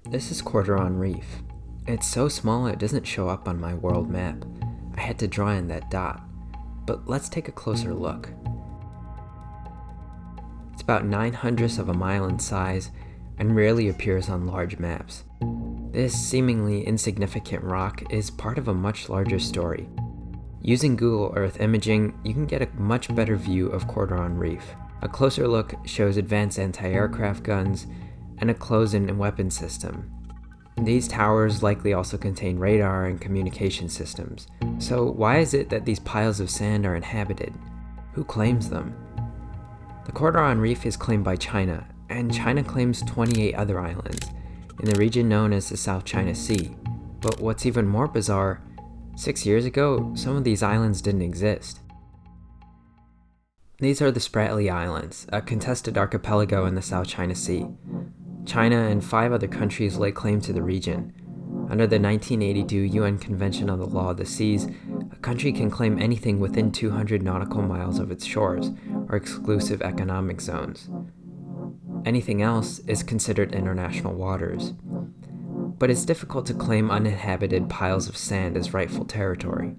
This is Quarteron Reef. It's so small it doesn't show up on my world map. I had to draw in that dot. But let's take a closer look. It's about 9/100ths of a mile in size and rarely appears on large maps. This seemingly insignificant rock is part of a much larger story. Using Google Earth imaging, you can get a much better view of Quarteron Reef. A closer look shows advanced anti-aircraft guns and a closed-in weapon system. These towers likely also contain radar and communication systems. So why is it that these piles of sand are inhabited? Who claims them? The Quarteron Reef is claimed by China, and China claims 28 other islands in the region known as the South China Sea. But what's even more bizarre, 6 years ago, some of these islands didn't exist. These are the Spratly Islands, a contested archipelago in the South China Sea. China and 5 other countries lay claim to the region. Under the 1982 UN Convention on the Law of the Seas, a country can claim anything within 200 nautical miles of its shores, or exclusive economic zones. Anything else is considered international waters. But it's difficult to claim uninhabited piles of sand as rightful territory.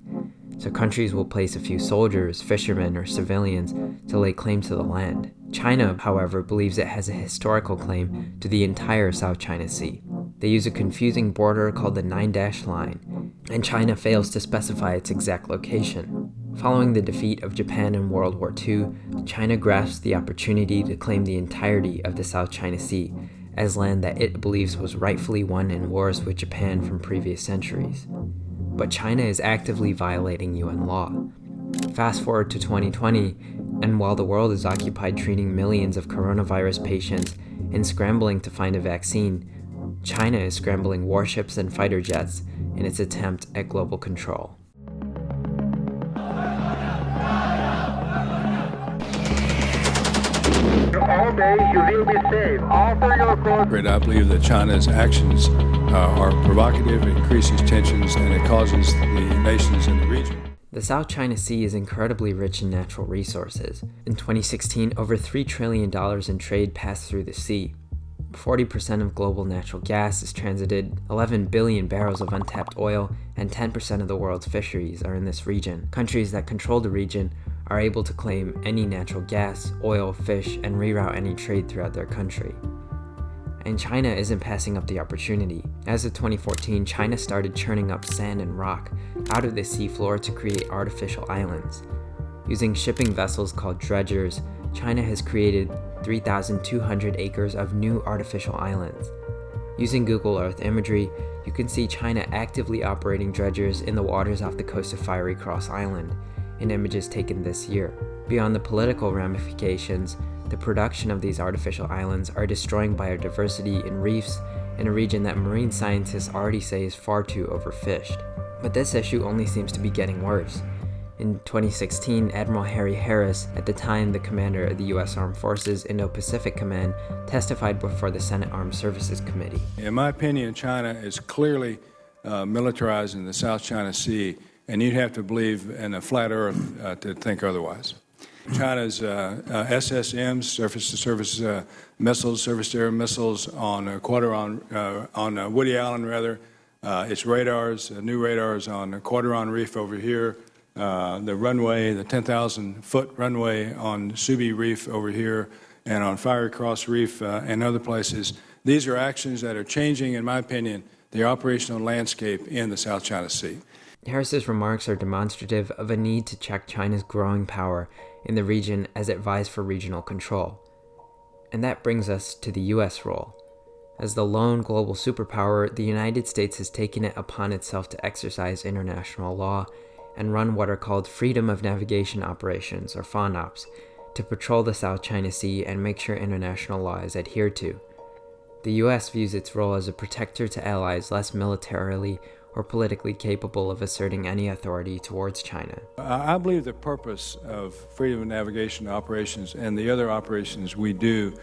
So countries will place a few soldiers, fishermen, or civilians to lay claim to the land. China, however, believes it has a historical claim to the entire South China Sea. They use a confusing border called the 9-dash line, and China fails to specify its exact location. Following the defeat of Japan in World War II, China grasped the opportunity to claim the entirety of the South China Sea as land that it believes was rightfully won in wars with Japan from previous centuries. But China is actively violating UN law. Fast forward to 2020, and while the world is occupied treating millions of coronavirus patients and scrambling to find a vaccine, China is scrambling warships and fighter jets in its attempt at global control. All day you will be safe. Alter your course. I believe that China's actions are provocative, it increases tensions, and it causes the nations in the region. The South China Sea is incredibly rich in natural resources. In 2016, over $3 trillion in trade passed through the sea. 40% of global natural gas is transited, 11 billion barrels of untapped oil, and 10% of the world's fisheries are in this region. Countries that control the region are able to claim any natural gas, oil, fish, and reroute any trade throughout their country. And China isn't passing up the opportunity. As of 2014, China started churning up sand and rock out of the seafloor to create artificial islands. Using shipping vessels called dredgers, China has created 3,200 acres of new artificial islands. Using Google Earth imagery, you can see China actively operating dredgers in the waters off the coast of Fiery Cross Island, in images taken this year. Beyond the political ramifications, the production of these artificial islands are destroying biodiversity in reefs in a region that marine scientists already say is far too overfished. But this issue only seems to be getting worse. In 2016, Admiral Harry Harris, at the time the commander of the U.S. Armed Forces Indo-Pacific Command, testified before the Senate Armed Services Committee. In my opinion, China is clearly militarizing the South China Sea, and you'd have to believe in a flat earth to think otherwise. China's SSMs, surface-to-surface missiles, surface-to-air missiles on Woody Island, its radars, new radars on Quarteron Reef over here, the runway, the 10,000-foot runway on Subi Reef over here, and on Fiery Cross Reef and other places. These are actions that are changing, in my opinion, the operational landscape in the South China Sea. Harris's remarks are demonstrative of a need to check China's growing power in the region as it vies for regional control. And that brings us to the U.S. role. As the lone global superpower, the United States has taken it upon itself to exercise international law and run what are called Freedom of Navigation Operations, or FONOPs, to patrol the South China Sea and make sure international law is adhered to. The U.S. views its role as a protector to allies less militarily or politically capable of asserting any authority towards China. I believe the purpose of Freedom of Navigation Operations and the other operations we do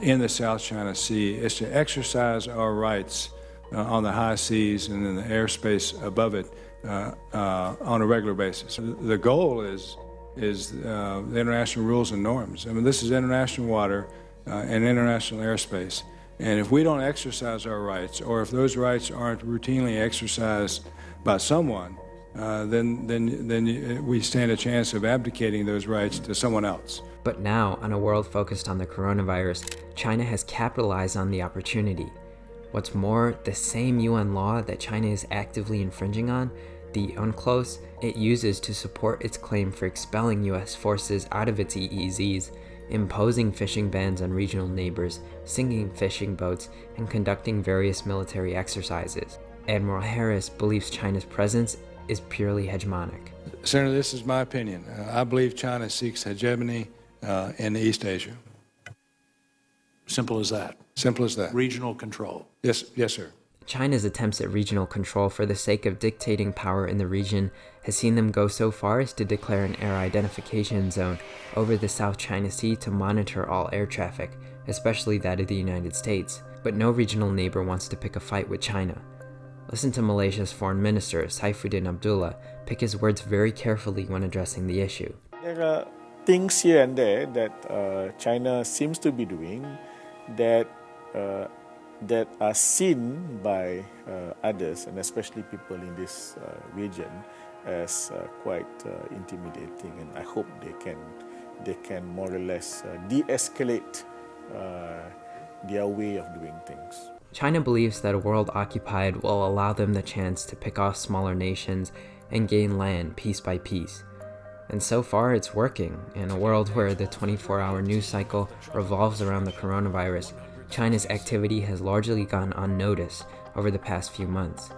in the South China Sea is to exercise our rights on the high seas and in the airspace above it on a regular basis. The goal is the international rules and norms. I mean, this is international water and international airspace. And if we don't exercise our rights, or if those rights aren't routinely exercised by someone, then we stand a chance of abdicating those rights to someone else. But now, on a world focused on the coronavirus, China has capitalized on the opportunity. What's more, the same UN law that China is actively infringing on, the UNCLOS, it uses to support its claim for expelling US forces out of its EEZs, imposing fishing bans on regional neighbors, sinking fishing boats, and conducting various military exercises. Admiral Harris believes China's presence is purely hegemonic. Senator, this is my opinion. I believe China seeks hegemony in East Asia. Simple as that. Simple as that. Regional control. Yes, sir. China's attempts at regional control for the sake of dictating power in the region has seen them go so far as to declare an air identification zone over the South China Sea to monitor all air traffic, especially that of the United States. But no regional neighbor wants to pick a fight with China. Listen to Malaysia's Foreign Minister, Saifuddin Abdullah, pick his words very carefully when addressing the issue. There are things here and there that China seems to be doing that are seen by others, and especially people in this region, as quite intimidating. And I hope they can more or less de-escalate their way of doing things. China believes that a world occupied will allow them the chance to pick off smaller nations and gain land piece by piece. And so far it's working. In a world where the 24-hour news cycle revolves around the coronavirus, China's activity has largely gone unnoticed over the past few months.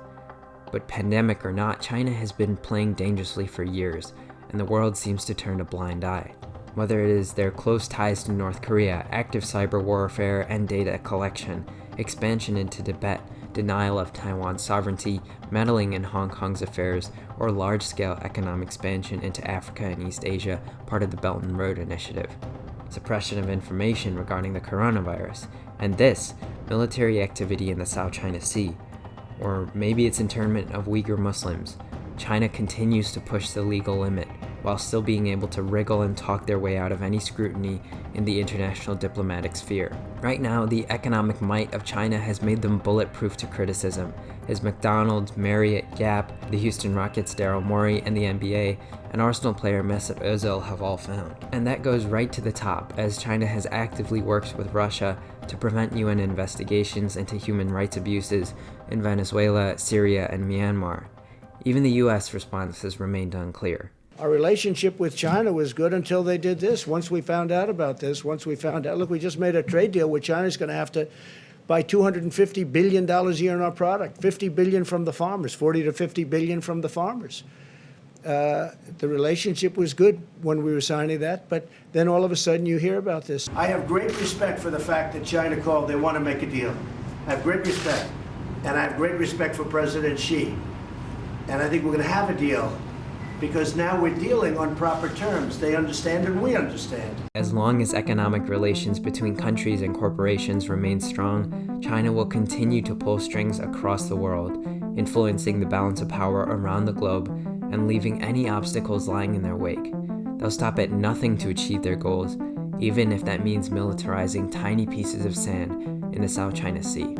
But pandemic or not, China has been playing dangerously for years, and the world seems to turn a blind eye. Whether it is their close ties to North Korea, active cyber warfare and data collection, expansion into Tibet, denial of Taiwan's sovereignty, meddling in Hong Kong's affairs, or large-scale economic expansion into Africa and East Asia, part of the Belt and Road Initiative. Suppression of information regarding the coronavirus, and this, military activity in the South China Sea, or maybe its internment of Uyghur Muslims. China continues to push the legal limit, while still being able to wriggle and talk their way out of any scrutiny in the international diplomatic sphere. Right now, the economic might of China has made them bulletproof to criticism, as McDonald's, Marriott, Gap, the Houston Rockets' Daryl Morey, and the NBA, and Arsenal player Mesut Ozil have all found. And that goes right to the top, as China has actively worked with Russia to prevent UN investigations into human rights abuses in Venezuela, Syria, and Myanmar. Even the US response has remained unclear. Our relationship with China was good until they did this. Once we found out about this, look, we just made a trade deal with China. It's going to have to buy $250 billion a year in our product, $50 billion from the farmers, $40 to $50 billion from the farmers. The relationship was good when we were signing that, but then all of a sudden you hear about this. I have great respect for the fact that China called, they want to make a deal. I have great respect. And I have great respect for President Xi. And I think we're going to have a deal, because now we're dealing on proper terms. They understand and we understand. As long as economic relations between countries and corporations remain strong, China will continue to pull strings across the world, influencing the balance of power around the globe and leaving any obstacles lying in their wake. They'll stop at nothing to achieve their goals, even if that means militarizing tiny pieces of sand in the South China Sea.